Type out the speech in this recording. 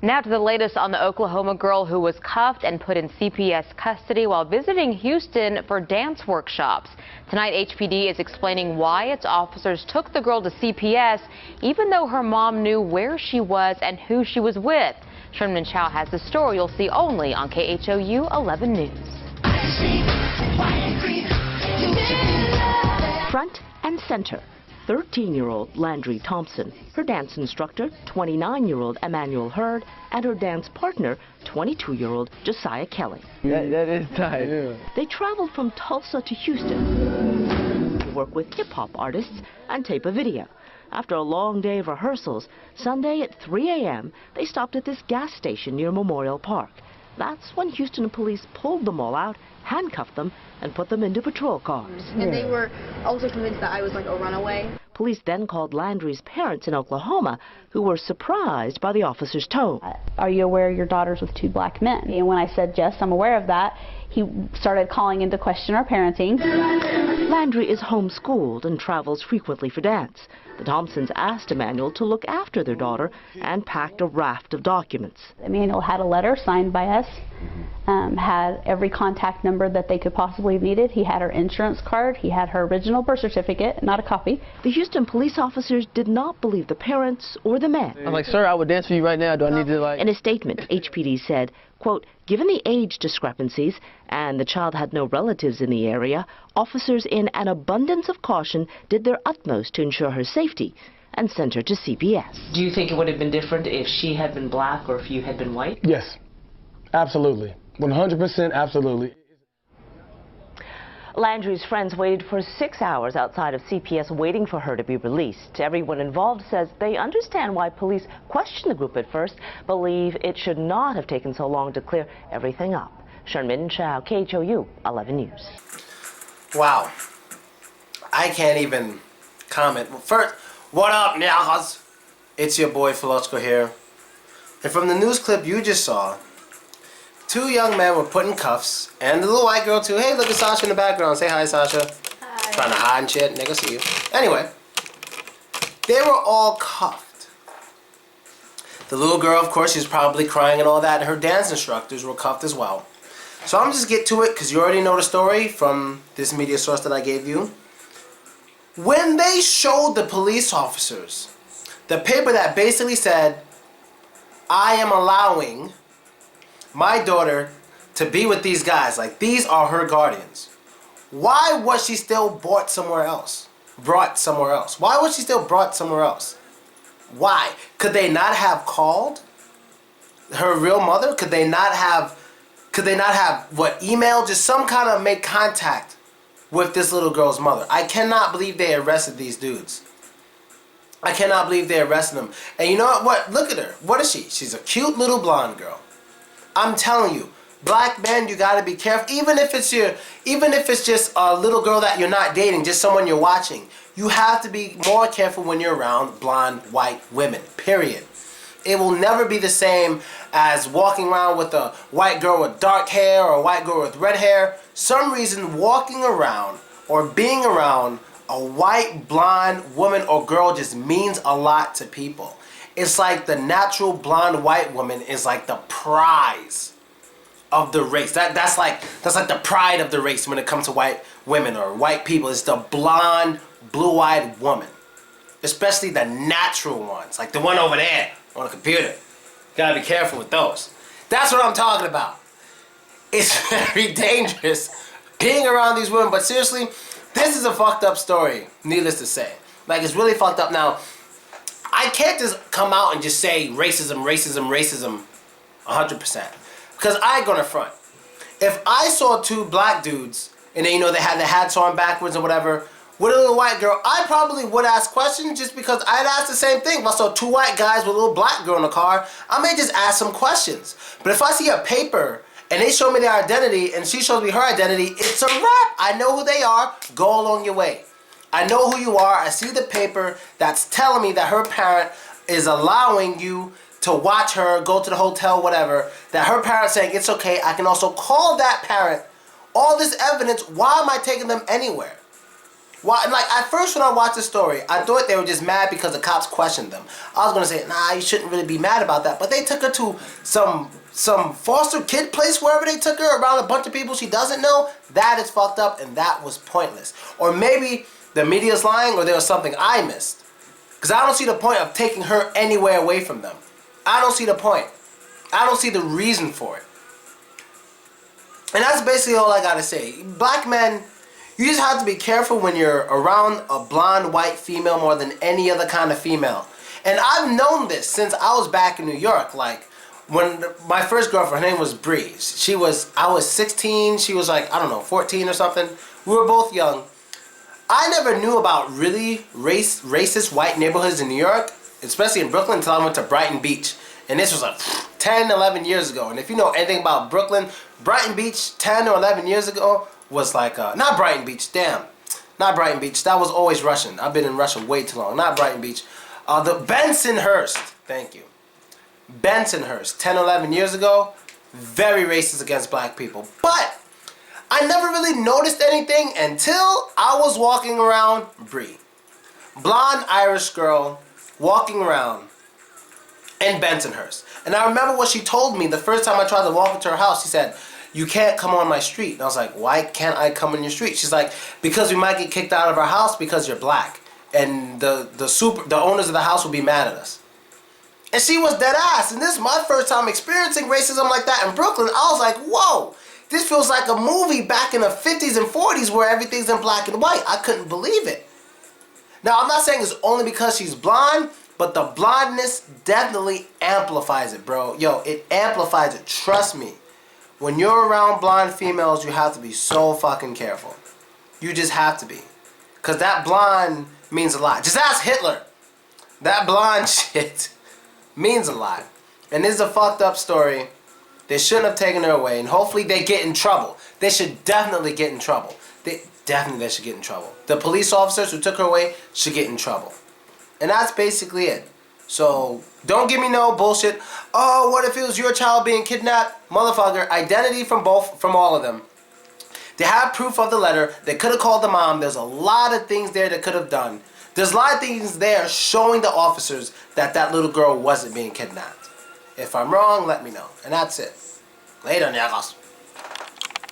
Now to the latest on the Oklahoma girl who was cuffed and put in CPS custody while visiting Houston for dance workshops. Tonight, HPD is explaining why its officers took the girl to CPS, even though her mom knew where she was and who she was with. Sherman Chow has the story you'll see only on KHOU 11 News. Front and center. 13-year-old Landry Thompson, her dance instructor, 29-year-old Emmanuel Hurd, and her dance partner, 22-year-old Josiah Kelly. That is tight. Yeah. They traveled from Tulsa to Houston to work with hip-hop artists and tape a video. After a long day of rehearsals, Sunday at 3 a.m., they stopped at this gas station near Memorial Park. That's when Houston police pulled them all out, handcuffed them, and put them into patrol cars. And they were also convinced that I was like a runaway. Police then called Landry's parents in Oklahoma, who were surprised by the officer's tone. Are you aware your daughter's with 2 black men? And when I said, yes, I'm aware of that, he started calling into question our parenting. Landry is homeschooled and travels frequently for dance. The Thompsons asked Emmanuel to look after their daughter and packed a raft of documents. Emmanuel had a letter signed by us, had every contact number that they could possibly have needed. He had her insurance card. He had her original birth certificate, not a copy. The Houston police officers did not believe the parents or the men. I'm like, sir, I would dance for you right now. Do I need to like... In a statement, HPD said, quote, given the age discrepancies and the child had no relatives in the area, officers in an abundance of caution did their utmost to ensure her safety and sent her to CPS. Do you think it would have been different if she had been black or if you had been white? Yes, absolutely. 100% absolutely. Landry's friends waited for 6 hours outside of CPS waiting for her to be released. Everyone involved says they understand why police questioned the group at first, believe it should not have taken so long to clear everything up. Sherman Chow, KHOU 11 News. Wow. I can't even comment. First, what up, niggas? It's your boy Filochko here. And from the news clip you just saw, 2 young men were put in cuffs, and the little white girl too. Hey, look at Sasha in the background. Say hi, Sasha. Hi. Trying to hide and shit. Nigga, see you. Anyway, they were all cuffed. The little girl, of course, she's probably crying and all that, and her dance instructors were cuffed as well. So I'm just get to it, because you already know the story from this media source that I gave you. When they showed the police officers the paper that basically said, I am allowing my daughter to be with these guys, like these are her guardians, why was she still brought somewhere else? Why was she still brought somewhere else? Why? Could they not have called her real mother? Could they not have what, email? Just some kind of make contact with this little girl's mother. I cannot believe they arrested these dudes. I cannot believe they arrested them. And you know what? Look at her. What is she? She's a cute little blonde girl. I'm telling you, black men, you gotta be careful. Even if it's just a little girl that you're not dating, just someone you're watching, you have to be more careful when you're around blonde, white women, period. It will never be the same as walking around with a white girl with dark hair or a white girl with red hair. Some reason walking around or being around a white, blonde woman or girl just means a lot to people. It's like the natural blonde white woman is like the prize of the race. That's like the pride of the race when it comes to white women or white people. It's the blonde, blue-eyed woman. Especially the natural ones, like the one over there on the computer. You gotta be careful with those. That's what I'm talking about. It's very dangerous being around these women, but seriously, this is a fucked up story, needless to say. Like, it's really fucked up. Now, I can't just come out and just say racism, 100%. Because I ain't gonna front. If I saw 2 black dudes, and then, you know, they had their hats on backwards or whatever, with a little white girl, I probably would ask questions just because I'd ask the same thing. If I saw 2 white guys with a little black girl in the car, I may just ask some questions. But if I see a paper and they show me their identity and she shows me her identity, it's a wrap. I know who they are. Go along your way. I know who you are. I see the paper that's telling me that her parent is allowing you to watch her, go to the hotel, whatever, that her parent's saying it's okay. I can also call that parent. All this evidence, why am I taking them anywhere? Why? Like at first when I watched the story, I thought they were just mad because the cops questioned them. I was gonna say, nah, you shouldn't really be mad about that. But they took her to some foster kid place, wherever they took her, around a bunch of people she doesn't know. That is fucked up, and that was pointless. Or maybe the media's lying, or there was something I missed. Because I don't see the point of taking her anywhere away from them. I don't see the point. I don't see the reason for it. And that's basically all I gotta say. Black men, you just have to be careful when you're around a blonde white female more than any other kind of female. And I've known this since I was back in New York. Like, when my first girlfriend, her name was Bree. I was 16, she was like, I don't know, 14 or something. We were both young. I never knew about really racist white neighborhoods in New York, especially in Brooklyn, until I went to Brighton Beach. And this was like 10, 11 years ago. And if you know anything about Brooklyn, Brighton Beach 10 or 11 years ago was like, not Brighton Beach, damn. Not Brighton Beach, that was always Russian. I've been in Russia way too long. Not Brighton Beach. The Bensonhurst, thank you. Bensonhurst, 10, 11 years ago, very racist against black people. But I never really noticed anything until I was walking around Bree. Blonde Irish girl walking around in Bensonhurst. And I remember what she told me the first time I tried to walk into her house. She said, you can't come on my street. And I was like, why can't I come on your street? She's like, because we might get kicked out of our house because you're black. And the owners of the house will be mad at us. And she was dead ass. And this is my first time experiencing racism like that in Brooklyn. I was like, whoa, this feels like a movie back in the 50s and 40s where everything's in black and white. I couldn't believe it. Now, I'm not saying it's only because she's blonde, but the blondness definitely amplifies it, bro. Yo, it amplifies it. Trust me. When you're around blonde females, you have to be so fucking careful. You just have to be. Because that blonde means a lot. Just ask Hitler. That blonde shit means a lot. And this is a fucked up story. They shouldn't have taken her away. And hopefully they get in trouble. They should definitely get in trouble. They should get in trouble. The police officers who took her away should get in trouble. And that's basically it. So, don't give me no bullshit. Oh, what if it was your child being kidnapped? Motherfucker, identity from all of them. They have proof of the letter. They could have called the mom. There's a lot of things there they could have done. There's a lot of things there showing the officers that that little girl wasn't being kidnapped. If I'm wrong, let me know. And that's it. Later, niggas.